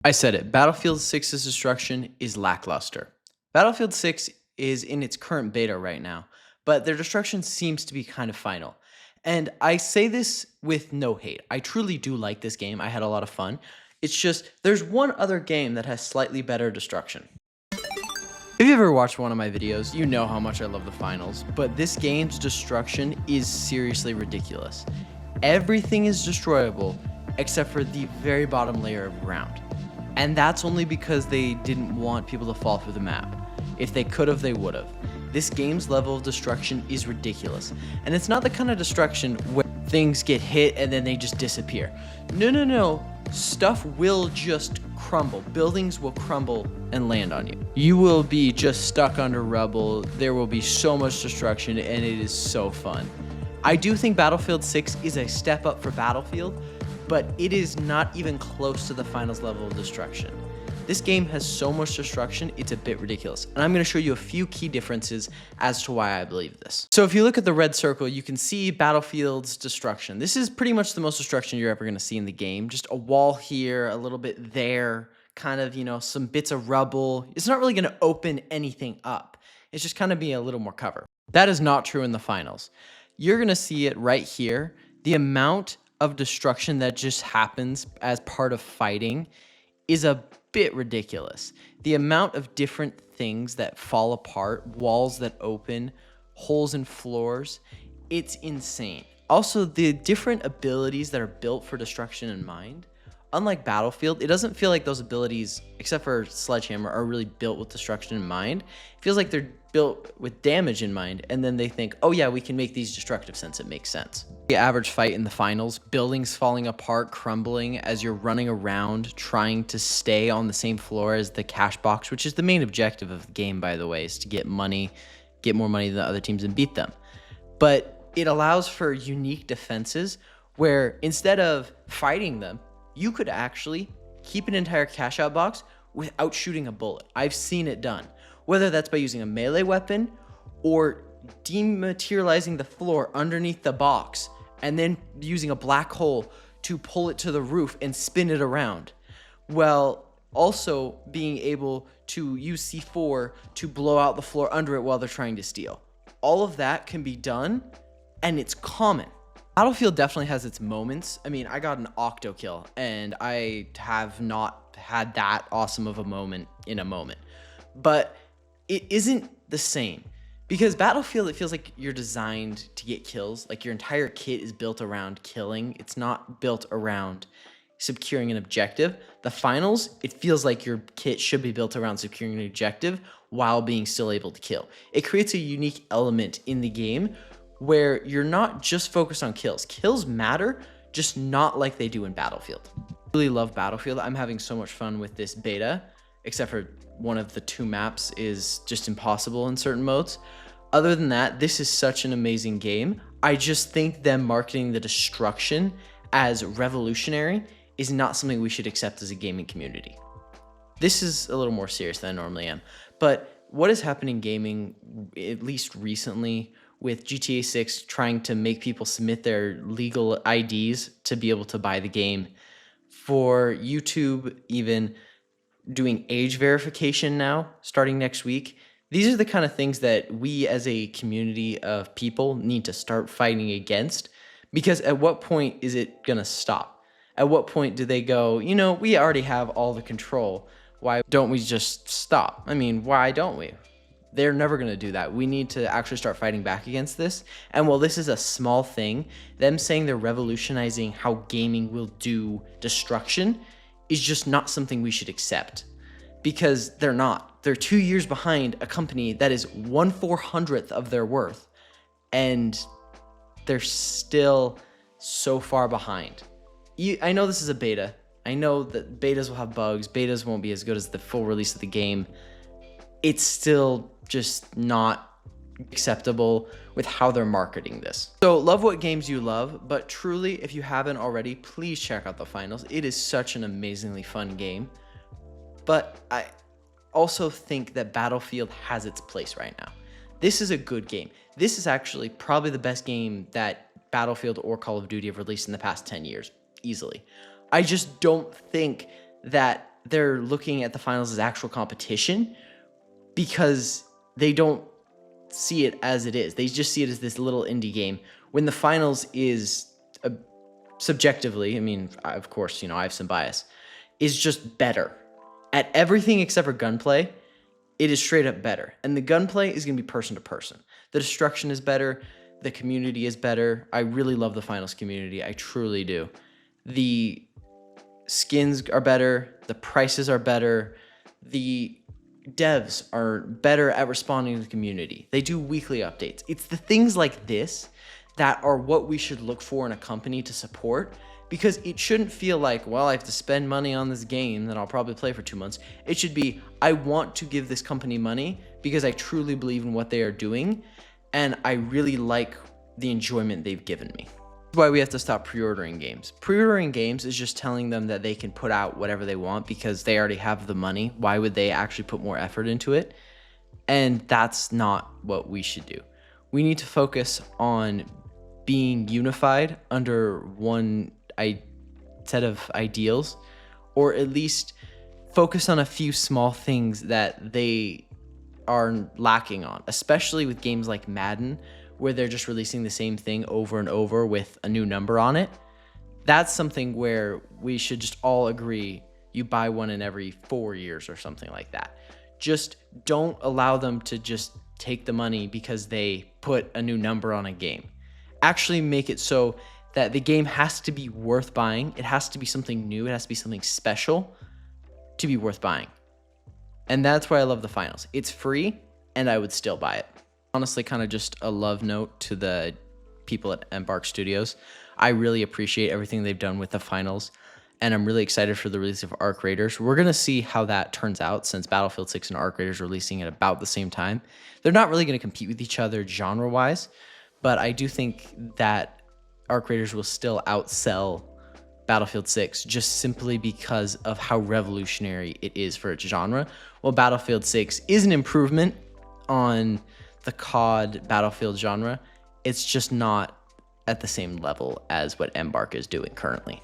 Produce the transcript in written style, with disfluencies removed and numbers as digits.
I said it. Battlefield 6's destruction is lackluster. Battlefield 6 is in its current beta right now, but their destruction seems to be kind of final. And I say this with no hate. I truly do like this game. I had a lot of fun. It's just there's one other game that has slightly better destruction. If you ever watched one of my videos, you know how much I love the finals, but this game's destruction is seriously ridiculous. Everything is destroyable except for the very bottom layer of ground. And that's only because they didn't want people to fall through the map. If they could have, they would have. This game's level of destruction is ridiculous. And it's not the kind of destruction where things get hit and then they just disappear. No. Stuff will just crumble. Buildings will crumble and land on you. You will be just stuck under rubble. There will be so much destruction and it is so fun. I do think Battlefield 6 is a step up for Battlefield, but it is not even close to the finals level of destruction. This game has so much destruction, it's a bit ridiculous. And I'm gonna show you a few key differences as to why I believe this. So if you look at the red circle, you can see Battlefield's destruction. This is pretty much the most destruction you're ever gonna see in the game. Just a wall here, a little bit there, kind of, some bits of rubble. It's not really gonna open anything up. It's just kind of be a little more cover. That is not true in the finals. You're gonna see it right here. The amount of destruction that just happens as part of fighting is a bit ridiculous. The amount of different things that fall apart, walls that open, holes in floors, it's insane. Also, the different abilities that are built for destruction in mind, unlike Battlefield, it doesn't feel like those abilities, except for Sledgehammer, are really built with destruction in mind. It feels like they're built with damage in mind, and then they think, oh yeah, we can make these destructive since it makes sense. The average fight in the finals, buildings falling apart, crumbling as you're running around trying to stay on the same floor as the cash box, which is the main objective of the game, by the way, is to get money, get more money than the other teams and beat them. But it allows for unique defenses where instead of fighting them, you could actually keep an entire cash out box without shooting a bullet. I've seen it done. Whether that's by using a melee weapon or dematerializing the floor underneath the box and then using a black hole to pull it to the roof and spin it around. Well, also being able to use C4 to blow out the floor under it while they're trying to steal. All of that can be done, and it's common. Battlefield definitely has its moments. I mean, I got an octo kill, and I have not had that awesome of a moment in a moment. But it isn't the same. Because Battlefield, it feels like you're designed to get kills. Like your entire kit is built around killing. It's not built around securing an objective. The finals, it feels like your kit should be built around securing an objective while being still able to kill. It creates a unique element in the game where you're not just focused on kills. Kills matter, just not like they do in Battlefield. I really love Battlefield. I'm having so much fun with this beta, except for one of the two maps is just impossible in certain modes. Other than that, this is such an amazing game. I just think them marketing the destruction as revolutionary is not something we should accept as a gaming community. This is a little more serious than I normally am, but what is happening in gaming, at least recently, with GTA 6 trying to make people submit their legal IDs to be able to buy the game, for YouTube even doing age verification now, starting next week. These are the kind of things that we as a community of people need to start fighting against, because at what point is it gonna stop? At what point do they go, we already have all the control. Why don't we just stop? I mean, why don't we? They're never gonna do that. We need to actually start fighting back against this. And while this is a small thing, them saying they're revolutionizing how gaming will do destruction is just not something we should accept, because they're not. They're 2 years behind a company that is 1/400th of their worth, and they're still so far behind. I know this is a beta. I know that betas will have bugs. Betas won't be as good as the full release of the game. It's still just not acceptable with how they're marketing this. So love what games you love, but truly, if you haven't already, please check out the finals. It is such an amazingly fun game. But I also think that Battlefield has its place right now. This is a good game. This is actually probably the best game that Battlefield or Call of Duty have released in the past 10 years, easily. I just don't think that they're looking at the finals as actual competition because they don't see it as it is. They just see it as this little indie game when the finals is subjectively, I mean, of course, I have some bias, is just better at everything except for gunplay. It is straight up better. And the gunplay is going to be person to person. The destruction is better. The community is better. I really love the finals community. I truly do. The skins are better. The prices are better. The devs are better at responding to the community. They do weekly updates. It's the things like this that are what we should look for in a company to support, because it shouldn't feel like, well, I have to spend money on this game that I'll probably play for 2 months. It should be, I want to give this company money because I truly believe in what they are doing, and I really like the enjoyment they've given me. That's why we have to stop pre-ordering games. Pre-ordering games is just telling them that they can put out whatever they want because they already have the money. Why would they actually put more effort into it? And that's not what we should do. We need to focus on being unified under one set of ideals, or at least focus on a few small things that they are lacking on, especially with games like Madden, where they're just releasing the same thing over and over with a new number on it. That's something where we should just all agree you buy one in every 4 years or something like that. Just don't allow them to just take the money because they put a new number on a game. Actually make it so that the game has to be worth buying. It has to be something new. It has to be something special to be worth buying. And that's why I love the finals. It's free, and I would still buy it. Honestly, kind of just a love note to the people at Embark Studios. I really appreciate everything they've done with the finals, and I'm really excited for the release of Arc Raiders. We're going to see how that turns out, since Battlefield 6 and Arc Raiders are releasing at about the same time. They're not really going to compete with each other genre-wise, but I do think that Arc Raiders will still outsell Battlefield 6 just simply because of how revolutionary it is for its genre. While Battlefield 6 is an improvement on the COD Battlefield genre, it's just not at the same level as what Embark is doing currently.